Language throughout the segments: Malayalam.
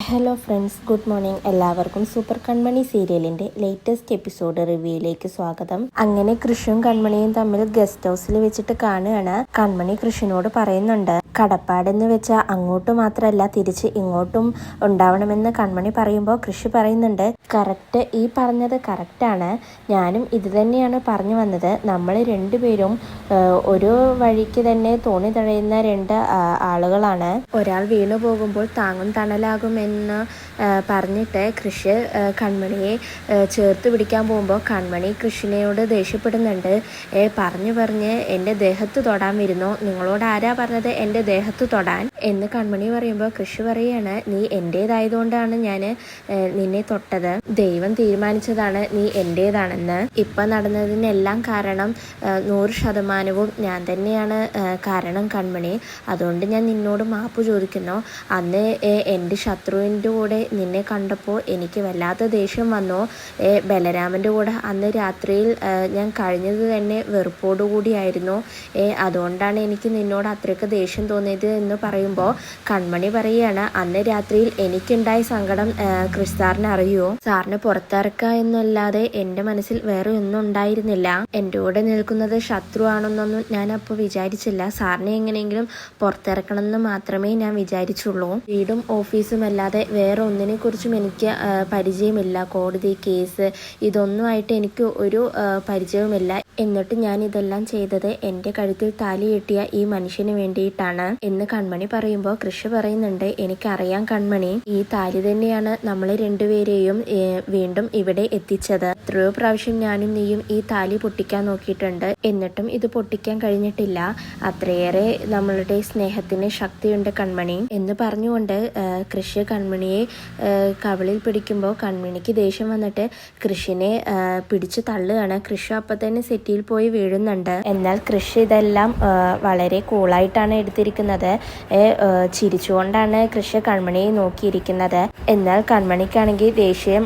Hello friends, good morning. എല്ലാവർക്കും സൂപ്പർ കൺമണി സീരിയലിന്റെ ലേറ്റസ്റ്റ് എപ്പിസോഡ് റിവ്യൂയിലേക്ക് സ്വാഗതം. അങ്ങനെ കൃഷും കൺമണിയും തമ്മിൽ ഗസ്റ്റ് ഹൗസിൽ വെച്ചിട്ട് കാണുകയാണ്. കൺമണി കൃഷിനോട് പറയുന്നുണ്ട്, കടപ്പാടെന്ന് വെച്ചാൽ അങ്ങോട്ട് മാത്രമല്ല തിരിച്ച് ഇങ്ങോട്ടും ഉണ്ടാവണമെന്ന് കൺമണി പറയുമ്പോൾ കൃഷി പറയുന്നുണ്ട്, കറക്റ്റ്, ഈ പറഞ്ഞത് കറക്റ്റാണ്. ഞാനും ഇത് തന്നെയാണ് പറഞ്ഞു വന്നത്. നമ്മൾ രണ്ടുപേരും ഒരു വഴിക്ക് തന്നെ തോണി തഴയുന്ന രണ്ട് ആളുകളാണ്. ഒരാൾ വീണു പോകുമ്പോൾ താങ്ങും തണലാകുമെന്ന് പറഞ്ഞിട്ട് കൃഷി കൺമണിയെ ചേർത്ത് പിടിക്കാൻ പോകുമ്പോൾ കൺമണി കൃഷിനോട് ദേഷ്യപ്പെടുന്നുണ്ട്. പറഞ്ഞ് എൻ്റെ ദേഹത്ത് തൊടാൻ വരുന്നു, നിങ്ങളോട് ആരാ പറഞ്ഞത് എൻ്റെ ദേഹത്ത് തൊടാൻ എന്ന് കൺമണി പറയുമ്പോൾ കൃഷി പറയാണ്, നീ എൻ്റേതായതുകൊണ്ടാണ് ഞാൻ നിന്നെ തൊട്ടത്. ദൈവം തീരുമാനിച്ചതാണ് നീ എൻ്റേതാണെന്ന്. ഇപ്പം നടന്നതിനെല്ലാം കാരണം 100% ഞാൻ തന്നെയാണ് കാരണം കൺമണി. അതുകൊണ്ട് ഞാൻ നിന്നോട് മാപ്പ് ചോദിക്കുന്നു. അന്ന് എൻ്റെ ശത്രുവിൻ്റെ കൂടെ നിന്നെ കണ്ടപ്പോൾ എനിക്ക് വല്ലാത്ത ദേഷ്യം വന്നു. ബലരാമൻ്റെ കൂടെ അന്ന് രാത്രിയിൽ ഞാൻ കഴിഞ്ഞത് തന്നെ വെറുപ്പോടുകൂടിയായിരുന്നു. അതുകൊണ്ടാണ് എനിക്ക് നിന്നോട് അത്രയ്ക്ക് ദേഷ്യം തോന്നിയത് എന്ന് പറയുമ്പോൾ കൺമണി പറയുകയാണ്, അന്ന് രാത്രിയിൽ എനിക്കുണ്ടായ സങ്കടം കൃഷി സാറിന് അറിയുമോ? സാറിന് പുറത്തിറക്കുക എന്നല്ലാതെ എൻ്റെ മനസ്സിൽ വേറെ ഒന്നും ഉണ്ടായിരുന്നില്ല. എൻ്റെ കൂടെ നിൽക്കുന്നത് ശത്രു ആണെന്നൊന്നും ഞാൻ അപ്പോൾ വിചാരിച്ചില്ല. സാറിനെ എങ്ങനെയെങ്കിലും പുറത്തിറക്കണമെന്ന് മാത്രമേ ഞാൻ വിചാരിച്ചുള്ളൂ. വീടും ഓഫീസും അല്ലാതെ വേറെ ഒന്നിനെ കുറിച്ചും എനിക്ക് പരിചയമില്ല. കോടതി കേസ് ഇതൊന്നുമായിട്ട് എനിക്ക് ഒരു പരിചയവുമില്ല. എന്നിട്ട് ഞാൻ ഇതെല്ലാം ചെയ്തത് എൻ്റെ കഴുത്തിൽ താലി കെട്ടിയ ഈ മനുഷ്യന് വേണ്ടിയിട്ടാണ് എന്ന് കൺമണി പറയുമ്പോൾ കൃഷി പറയുന്നുണ്ട്, എനിക്കറിയാം കൺമണി, ഈ താലി തന്നെയാണ് നമ്മളെ രണ്ടുപേരെയും വീണ്ടും ഇവിടെ എത്തിച്ചത്. എത്രയോ പ്രാവശ്യം ഞാനും നീയും ഈ താലി പൊട്ടിക്കാൻ നോക്കിയിട്ടുണ്ട്, എന്നിട്ടും ഇത് പൊട്ടിക്കാൻ കഴിഞ്ഞിട്ടില്ല. അത്രയേറെ നമ്മളുടെ സ്നേഹത്തിന് ശക്തിയുണ്ട് കൺമണി എന്ന് പറഞ്ഞുകൊണ്ട് കൃഷി കൺമണിയെ കവിളിൽ പിടിക്കുമ്പോൾ കൺമണിക്ക് ദേഷ്യം വന്നിട്ട് കൃഷിനെ പിടിച്ചു തള്ളുകയാണ്. കൃഷി അപ്പം തന്നെ സെറ്റിയിൽ പോയി വീഴുന്നുണ്ട്. എന്നാൽ കൃഷി ഇതെല്ലാം വളരെ കൂളായിട്ടാണ് എടുത്തിരിക്കുന്നത്. ചിരിച്ചുകൊണ്ടാണ് കൃഷി കൺമണിയെ നോക്കിയിരിക്കുന്നത്. എന്നാൽ കൺമണിക്കാണെങ്കിൽ ദേഷ്യം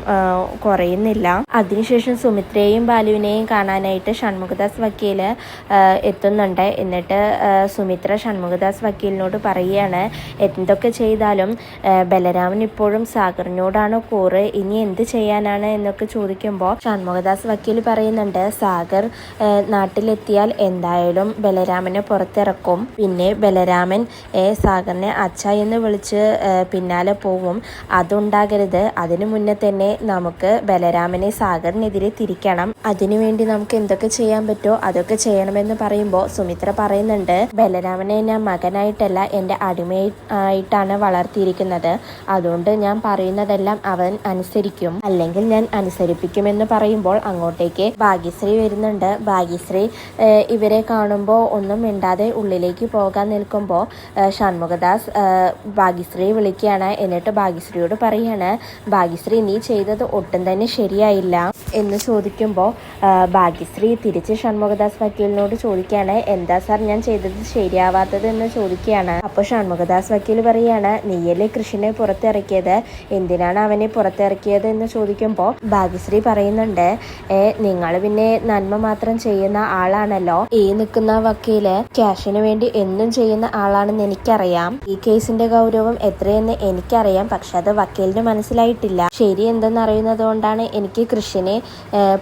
കുറയുന്നില്ല. അതിനുശേഷം സുമിത്രയെയും ബാലുവിനെയും കാണാനായിട്ട് ഷൺമുഖദാസ് വക്കീല് എത്തുന്നുണ്ട്. എന്നിട്ട് സുമിത്ര ഷൺമുഖദാസ് വക്കീലിനോട് പറയുകയാണ്, എന്തൊക്കെ ചെയ്താലും ബലരാമൻ ഇപ്പോഴും സാഗറിനോടാണ് കൂറ്, ഇനി എന്ത് ചെയ്യാനാണ് എന്നൊക്കെ ചോദിക്കുമ്പോൾ ഷൺമുഖദാസ് വക്കീൽ പറയുന്നുണ്ട്, സാഗർ നാട്ടിലെത്തിയാൽ എന്തായാലും ബലരാമനെ പുറത്തിറക്കും. പിന്നെ ബലരാമൻ സാഗറിനെ അച്ഛ എന്ന് വിളിച്ച് പിന്നാലെ പോവും. അതുണ്ടാകരുത്. അതിനു മുന്നേ തന്നെ നമുക്ക് ബലരാമനെ സാഗറിനെതിരെ തിരിക്കണം. അതിനുവേണ്ടി നമുക്ക് എന്തൊക്കെ ചെയ്യാൻ പറ്റുമോ അതൊക്കെ ചെയ്യണമെന്ന് പറയുമ്പോൾ സുമിത്ര പറയുന്നുണ്ട്, ബലരാമനെ ഞാൻ മകനായിട്ടല്ല എൻ്റെ അടിമയായിട്ടാണ് വളർത്തിയിരിക്കുന്നത്. അതുകൊണ്ട് ഞാൻ പറയുന്നതെല്ലാം അവൻ അനുസരിക്കും, അല്ലെങ്കിൽ ഞാൻ അനുസരിപ്പിക്കുമെന്ന് പറയുമ്പോൾ അങ്ങോട്ടേക്ക് ഭാഗ്യശ്രീ വരുന്നുണ്ട്. ഭാഗ്യശ്രീ ഇവരെ കാണുമ്പോൾ ഒന്നും മിണ്ടാതെ ഉള്ളിലേക്ക് പോകാൻ നിൽക്കുമ്പോൾ ഷൺമുഖദാസ് ഭാഗ്യശ്രീയെ വിളിക്കുകയാണ്. എന്നിട്ട് ഭാഗ്യശ്രീയോട് പറയാണ്, ഭാഗ്യശ്രീ നീ ചെയ്തത് ഒട്ടും തന്നെ ശരിയായില്ല എന്ന് ചോദിക്കുമ്പോൾ ഭാഗ്യശ്രീ തിരിച്ച് ഷൺമുഖദാസ് വക്കീലിനോട് ചോദിക്കുകയാണ്, എന്താ സാർ ഞാൻ ചെയ്തത് ശരിയാവാത്തത് എന്ന് ചോദിക്കുകയാണ്. അപ്പോൾ ഷൺമുഖദാസ് വക്കീൽ പറയാണ്, നീയല്ലേ കൃഷിനെ പുറത്തിറക്കിയത്, എന്തിനാണ് അവനെ പുറത്തിറക്കിയത് എന്ന് ചോദിക്കുമ്പോൾ ഭാഗ്യശ്രീ പറയുന്നുണ്ട്, നിങ്ങൾ പിന്നെ നന്മ മാത്രം ചെയ്യുന്ന ആളാണല്ലോ. ഈ നിൽക്കുന്ന വക്കീല് ക്യാഷിന് വേണ്ടി എന്നും ചെയ്യുന്ന ആളാണെന്ന് എനിക്കറിയാം. ഈ കേസിന്റെ ഗൗരവം എത്രയെന്ന് എനിക്കറിയാം. പക്ഷെ അത് വക്കീലിന് മനസ്സിലായിട്ടില്ല. ശരി എന്തെന്ന് അറിയുന്നത് കൊണ്ടാണ് എനിക്ക് കൃഷിനെ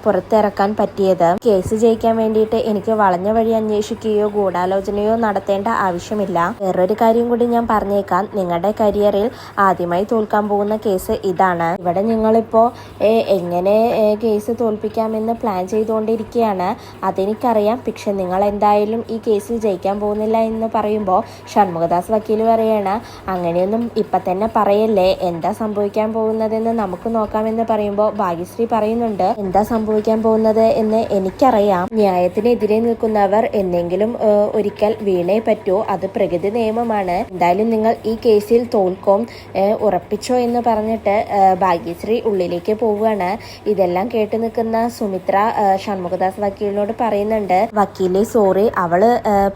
പുറത്തിറക്കാൻ പറ്റിയത്. കേസ് ജയിക്കാൻ വേണ്ടിയിട്ട് എനിക്ക് വളഞ്ഞ വഴി അന്വേഷിക്കുകയോ ഗൂഢാലോചനയോ നടത്തേണ്ട ആവശ്യമില്ല. വേറൊരു കാര്യം കൂടി ഞാൻ പറഞ്ഞേക്കാം, നിങ്ങളുടെ കരിയറിൽ ആദ്യമായി തോൽക്കാൻ പോകുന്ന കേസ് ഇതാണ്. ഇവിടെ നിങ്ങളിപ്പോൾ എങ്ങനെ കേസ് തോൽപ്പിക്കാമെന്ന് പ്ലാൻ ചെയ്തുകൊണ്ടിരിക്കുകയാണ്. അതെനിക്കറിയാം. പക്ഷെ നിങ്ങൾ എന്തായാലും ഈ കേസിൽ ജയിക്കാൻ പോകുന്നില്ല എന്ന് പറയുമ്പോൾ ഷൺമുഖദാസ് വക്കീൽ പറയാണ്, അങ്ങനെയൊന്നും ഇപ്പം തന്നെ പറയല്ലേ, എന്താ സംഭവിക്കാൻ പോകുന്നതെന്ന് നമുക്ക് നോക്കാമെന്ന് പറയുമ്പോൾ ഭാഗ്യശ്രീ പറയുന്നുണ്ട്, എന്താ സംഭവിക്കാൻ പോകുന്നത് എന്ന് എനിക്കറിയാം. ന്യായത്തിനെതിരെ നിൽക്കുന്നവർ എന്തെങ്കിലും ഒരിക്കൽ വീണേ പറ്റൂ, അത് പ്രകൃതി നിയമമാണ്. എന്തായാലും നിങ്ങൾ ഈ കേസിൽ തോൽക്കും, ഉറപ്പിച്ചോ എന്ന് പറഞ്ഞിട്ട് ഭാഗ്യശ്രീ ഉള്ളിലേക്ക് പോവുകയാണ്. ഇതെല്ലാം കേട്ടു നിൽക്കുന്ന സുമിത്ര ഷൺമുഖദാസ് വക്കീൽ വക്കീലിനോട് പറയുന്നുണ്ട്, വക്കീലെ സോറി, അവള്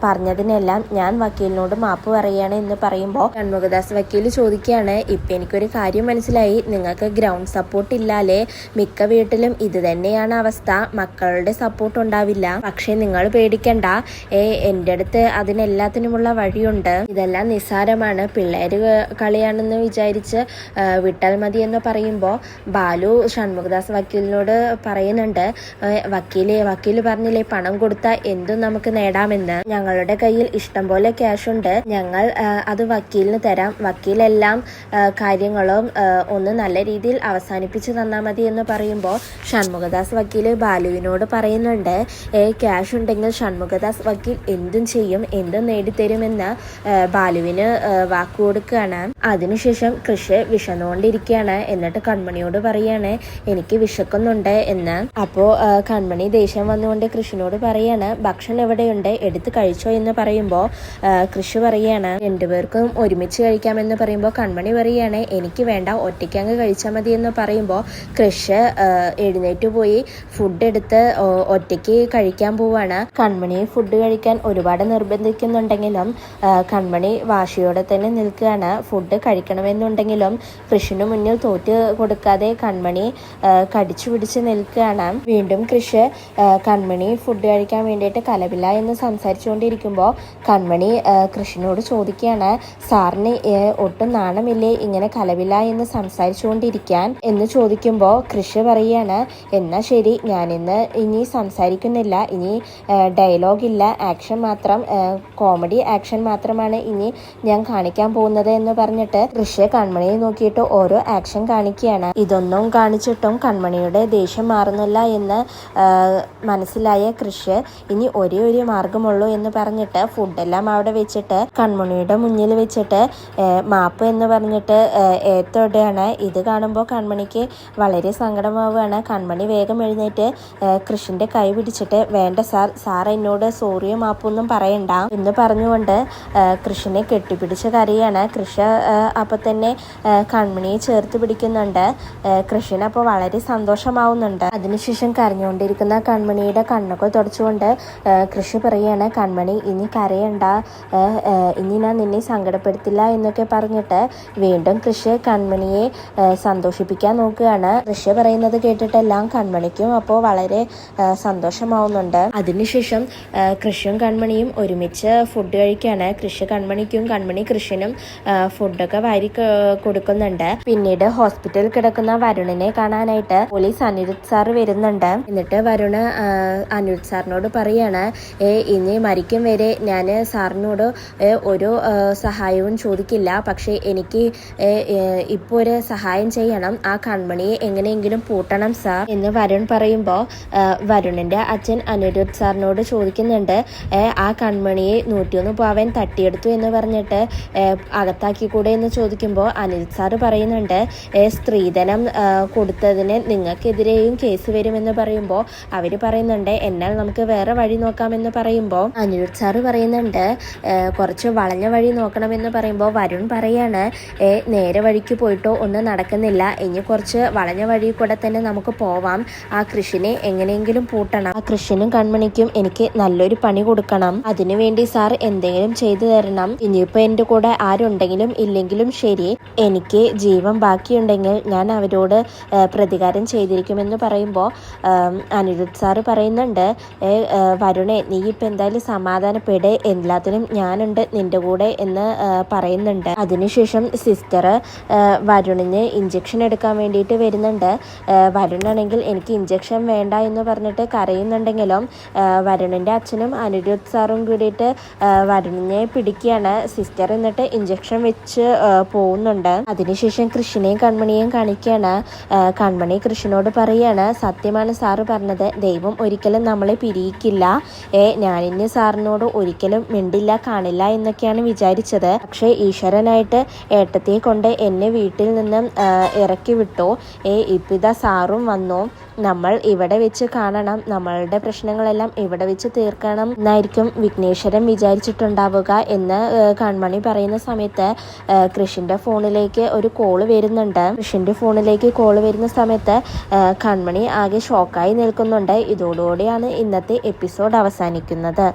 പറഞ്ഞതിനെല്ലാം ഞാൻ വക്കീലിനോട് മാപ്പ് പറയുകയാണ് എന്ന് പറയുമ്പോൾ ഷൺമുഖദാസ് വക്കീൽ ചോദിക്കുകയാണ്, ഇപ്പൊ എനിക്കൊരു കാര്യം മനസ്സിലായി, നിങ്ങൾക്ക് ഗ്രൗണ്ട് സപ്പോർട്ട് ഇല്ലാലേ, മിക്ക വീട്ടിലും ഇത് തന്നെയാണ് അവസ്ഥ, മക്കളുടെ സപ്പോർട്ട് ഉണ്ടാവില്ല. പക്ഷെ നിങ്ങൾ പേടിക്കണ്ട, എൻ്റെ അടുത്ത് അതിനെല്ലാത്തിനുമുള്ള വഴിയുണ്ട്, ഇതെല്ലാം നിസ്സാരമാണ്, പിള്ളേര് കളിയാണെന്ന് വിചാരിച്ച് വിട്ടാൽ മതി എന്ന് പറയുമ്പോൾ ബാലു ഷൺമുഖദാസ് വക്കീലിനോട് പറയുന്നുണ്ട്, വക്കീല് പറഞ്ഞില്ലേ പണം കൊടുത്താൽ എന്തും നമുക്ക് നേടാമെന്ന്, ഞങ്ങളുടെ കയ്യിൽ ഇഷ്ടം പോലെ ക്യാഷ് ഉണ്ട്, ഞങ്ങൾ അത് വക്കീലിന് തരാം, വക്കീലെല്ലാം കാര്യങ്ങളും ഒന്ന് നല്ല രീതിയിൽ അവസാനിപ്പിച്ച് തന്നാൽ മതി എന്ന് പറയുമ്പോൾ ഷൺമുഖദാസ് വക്കീൽ ബാലുവിനോട് പറയുന്നുണ്ട്, ക്യാഷ് ഉണ്ടെങ്കിൽ ഷൺമുഖദാസ് വക്കീൽ എന്തും ചെയ്യും, എന്തും നേടിത്തരുമെന്ന് ബാലുവിന് വാക്കു കൊടുക്കുകയാണ്. അതിനുശേഷം കൃഷി വിശന്നുകൊണ്ടിരിക്കുകയാണ്. എന്നിട്ട് കൺമണിയോട് പറയാണ്, എനിക്ക് വിശക്കുന്നുണ്ട് എന്ന്. അപ്പോൾ കൺമണി ദേഷ്യം വന്നുകൊണ്ട് കൃഷിനോട് പറയാണ്, ഭക്ഷണം എവിടെയുണ്ട്, എടുത്ത് കഴിച്ചോ എന്ന് പറയുമ്പോൾ കൃഷി പറയാണ്, രണ്ടുപേർക്കും ഒരുമിച്ച് കഴിക്കാമെന്ന് പറയുമ്പോൾ കൺമണി പറയാണ്, എനിക്ക് വേണ്ട, ഒറ്റയ്ക്ക് അങ്ങ് കഴിച്ചാൽ മതി എന്ന് പറയുമ്പോൾ കൃഷി എഴുന്നേറ്റ് പോയി ഫുഡ് എടുത്ത് ഒറ്റയ്ക്ക് കഴിക്കാൻ പോവാണ്. കൺമണിയെ ഫുഡ് കഴിക്കാൻ ഒരുപാട് നിർബന്ധിക്കുന്നുണ്ടെങ്കിലും കൺമണി വാശിയോടെ തന്നെ നിൽക്കുകയാണ്. ഫുഡ് കഴിക്കണമെന്നുണ്ടെങ്കിലും കൃഷിന് മുന്നിൽ തോറ്റ് കൊടുക്കാതെ കൺമണി കടിച്ചു പിടിച്ച് നിൽക്കുകയാണ്. വീണ്ടും കൃഷി കൺമണി ഫുഡ് കഴിക്കാൻ വേണ്ടിയിട്ട് കലവില്ല എന്ന് സംസാരിച്ചുകൊണ്ടിരിക്കുമ്പോൾ കൺമണി കൃഷിനോട് ചോദിക്കുകയാണ്, സാറിന് ഒട്ടും നാണമില്ലേ ഇങ്ങനെ കലവില്ല എന്ന് സംസാരിച്ചുകൊണ്ടിരിക്കാൻ എന്ന് ചോദിക്കുമ്പോൾ കൃഷി പറയുകയാണ്, എന്നാ ശരി, ഞാനിന്ന് ഇനി സംസാരിക്കുന്നില്ല, ഇനി ഡയലോഗ് ഇല്ല, ആക്ഷൻ മാത്രം, കോമഡി ആക്ഷൻ മാത്രമാണ് ഇനി ഞാൻ കാണിക്കാൻ പോകുന്നത് എന്ന് പറഞ്ഞിട്ട് കൃഷി കൺമണിയെ നോക്കിയിട്ട് ഓരോ ആക്ഷൻ കാണിക്കുകയാണ്. ഇതൊന്നും കാണിച്ചിട്ടും കൺമണിയുടെ ദേഷ്യം മാറുന്നില്ല എന്ന് മനസ്സിലായ കൃഷി ഇനി ഒരേ ഒരു മാർഗമുള്ളൂ എന്ന് പറഞ്ഞിട്ട് ഫുഡെല്ലാം അവിടെ വെച്ചിട്ട് കൺമണിയുടെ മുന്നിൽ വെച്ചിട്ട് മാപ്പ് എന്ന് പറഞ്ഞിട്ട് ഏത്തോടെയാണ്. ഇത് കാണുമ്പോൾ കൺമണിക്ക് വളരെ സങ്കടമാവുകയാണ്. കൺമണി വേഗം എഴുന്നേറ്റ് കൃഷിന്റെ കൈ പിടിച്ചിട്ട്, വേണ്ട സാർ എന്നോട് സോറിയോ മാപ്പൊന്നും പറയണ്ട എന്ന് പറഞ്ഞുകൊണ്ട് കൃഷിനെ കെട്ടിപ്പിടിച്ച് കരയാണ്. കൃഷി അപ്പൊ തന്നെ കൺമണിയെ ചേർത്ത് പിടിക്കുന്നുണ്ട്. കൃഷിനപ്പോൾ വളരെ സന്തോഷമാവുന്നുണ്ട്. അതിനുശേഷം കരഞ്ഞുകൊണ്ടിരിക്കുന്ന കൺമണിയുടെ കണ്ണൊക്കെ തുടച്ചുകൊണ്ട് കൃഷി പറയാണ്, കൺമണി ഇനി കരയണ്ട, ഇനി ഞാൻ നിന്നെ സങ്കടപ്പെടുത്തില്ല എന്നൊക്കെ പറഞ്ഞിട്ട് വീണ്ടും കൃഷി കൺമണിയെ സന്തോഷിപ്പിക്കാൻ നോക്കുകയാണ്. കൃഷി പറയുന്നത് കേട്ടിട്ടെല്ലാം കൺമണിക്കും അപ്പോൾ വളരെ സന്തോഷമാവുന്നുണ്ട്. അതിനുശേഷം കൃഷിയും കൺമണിയും ഒരുമിച്ച് ഫുഡ് കഴിക്കുകയാണ്. കൃഷി കൺമണിക്കും കൺമണി കൃഷിനും ഫുഡൊക്കെ വാരി കൊടുക്കുന്നുണ്ട്. പിന്നീട് ഹോസ്പിറ്റലിൽ കിടക്കുന്ന വരുണിനെ കാണാനായിട്ട് പോലീസ് അനിരുദ്ധ് സാർ വരുന്നുണ്ട്. എന്നിട്ട് വരുണ് അനിരുദ്ധ് സാറിനോട് പറയാണ്, ഇനി മരിക്കും വരെ ഞാൻ സാറിനോട് ഒരു സഹായവും ചോദിക്കില്ല, പക്ഷേ എനിക്ക് ഇപ്പോൾ ഒരു സഹായം ചെയ്യണം, ആ കൺമണിയെ എങ്ങനെയെങ്കിലും പൂട്ടണം സാർ എന്ന് വരുൺ പറയുമ്പോൾ വരുണിന്റെ അച്ഛൻ അനിരുദ്ധ് സാറിനോട് ചോദിക്കുന്നുണ്ട്, ആ കൺമണിയെ 101 പവൻ തട്ടിയെടുത്തു എന്ന് പറഞ്ഞിട്ട് അകത്താക്കിക്കൂടെ എന്ന് ചോദിക്കുമ്പോൾ അനിരുദ്ധ് സാറ് പറയുന്നുണ്ട്, സ്ത്രീധനം കൊടുത്തതിന് നിങ്ങൾക്കെതിരെയും കേസ് വരുമെന്ന് പറയുമ്പോൾ അവർ പറയുന്നുണ്ട്, എന്നാൽ നമുക്ക് വേറെ വഴി നോക്കാമെന്ന് പറയുമ്പോൾ അനിരുദ്ധ് സാറ് പറയുന്നുണ്ട്, കുറച്ച് വളഞ്ഞ വഴി നോക്കണമെന്ന് പറയുമ്പോൾ വരുൺ പറയാണ്, നേരെ വഴിക്ക് പോയിട്ടോ ഒന്നും നടക്കുന്നില്ല, ഇനി കുറച്ച് വളഞ്ഞ വഴി കൂടെ തന്നെ നമുക്ക് പോവാം, ആ കൃഷിനെ എങ്ങനെയെങ്കിലും പൂട്ടണം, ആ കൃഷിനും കൺമണിക്കും എനിക്ക് നല്ലൊരു പണി കൊടുക്കണം, അതിനുവേണ്ടി സാർ എന്തെങ്കിലും ചെയ്തു തരണം, ഇനിയിപ്പോൾ എൻ്റെ കൂടെ ആരുണ്ടെങ്കിലും ഇല്ലെങ്കിലും ശരി, എനിക്ക് ജീവൻ ബാക്കിയുണ്ടെങ്കിൽ ഞാൻ അവരോട് പ്രതികാരം ചെയ്തിരിക്കുമെന്ന് പറയുമ്പോൾ അനിരുദ്ധ് സാറ് പറയുന്നുണ്ട്, വരുണേ നീ ഇപ്പം എന്തായാലും സമാധാനപ്പെടെ, എല്ലാത്തിനും ഞാനുണ്ട് നിന്റെ കൂടെ എന്ന് പറയുന്നുണ്ട്. അതിനുശേഷം സിസ്റ്റർ വരുണിന് ഇഞ്ചക്ഷൻ എടുക്കാൻ വേണ്ടിയിട്ട് വരുന്നുണ്ട്. വരുണാണെങ്കിൽ എനിക്ക് ഇഞ്ചക്ഷൻ വേണ്ട എന്ന് പറഞ്ഞിട്ട് കരയുന്നുണ്ടെങ്കിലും വരുണിൻ്റെ അച്ഛനും അനിരുദ്ധ് സാറും കൂടിയിട്ട് വരുണിനെ പിടിക്കുകയാണ്. സിസ്റ്റർ എന്നിട്ട് ഇഞ്ചക്ഷൻ വെച്ച് പോകുന്നുണ്ട്. അതിനുശേഷം കൃഷിനെയും കൺമണിയെയും കാണിക്കുകയാണ്. കൺമണി കൃഷിനോട് പറയാണ്, സത്യമാണ് സാറ് പറഞ്ഞത്, ദൈവം ഒരിക്കലും നമ്മളെ പിരിയിക്കില്ല, ഞാനിന്ന് സാറിനോട് ഒരിക്കലും മിണ്ടില്ല കാണില്ല എന്നൊക്കെയാണ് വിചാരിച്ചത്, പക്ഷേ ഈശ്വരനായിട്ട് ഏട്ടത്തിയെ കൊണ്ട് എന്നെ വീട്ടിൽ നിന്നും ഇറക്കി വിട്ടു, ഇപ്പിതാ സാറും വന്നു, നമ്മൾ ഇവിടെ വെച്ച് കാണണം, നമ്മളുടെ പ്രശ്നങ്ങളെല്ലാം ഇവിടെ വെച്ച് തീർക്കണം എന്നായിരിക്കും വിഘ്നേശ്വരൻ വിചാരിച്ചിട്ടുണ്ടാവുക എന്ന് കൺമണി പറയുന്ന സമയത്ത് കൃഷിന്റെ ഫോണിലേക്ക് ഒരു കോള് വരുന്നുണ്ട്. കൃഷിന്റെ ഫോണിലേക്ക് കോള് വരുന്ന സമയത്ത് കൺമണി ആകെ ഷോക്കായി നിൽക്കുന്നുണ്ട്. ഇതോടുകൂടിയാണ് ഇന്നത്തെ എപ്പിസോഡ് അവസാനിക്കുന്നത്.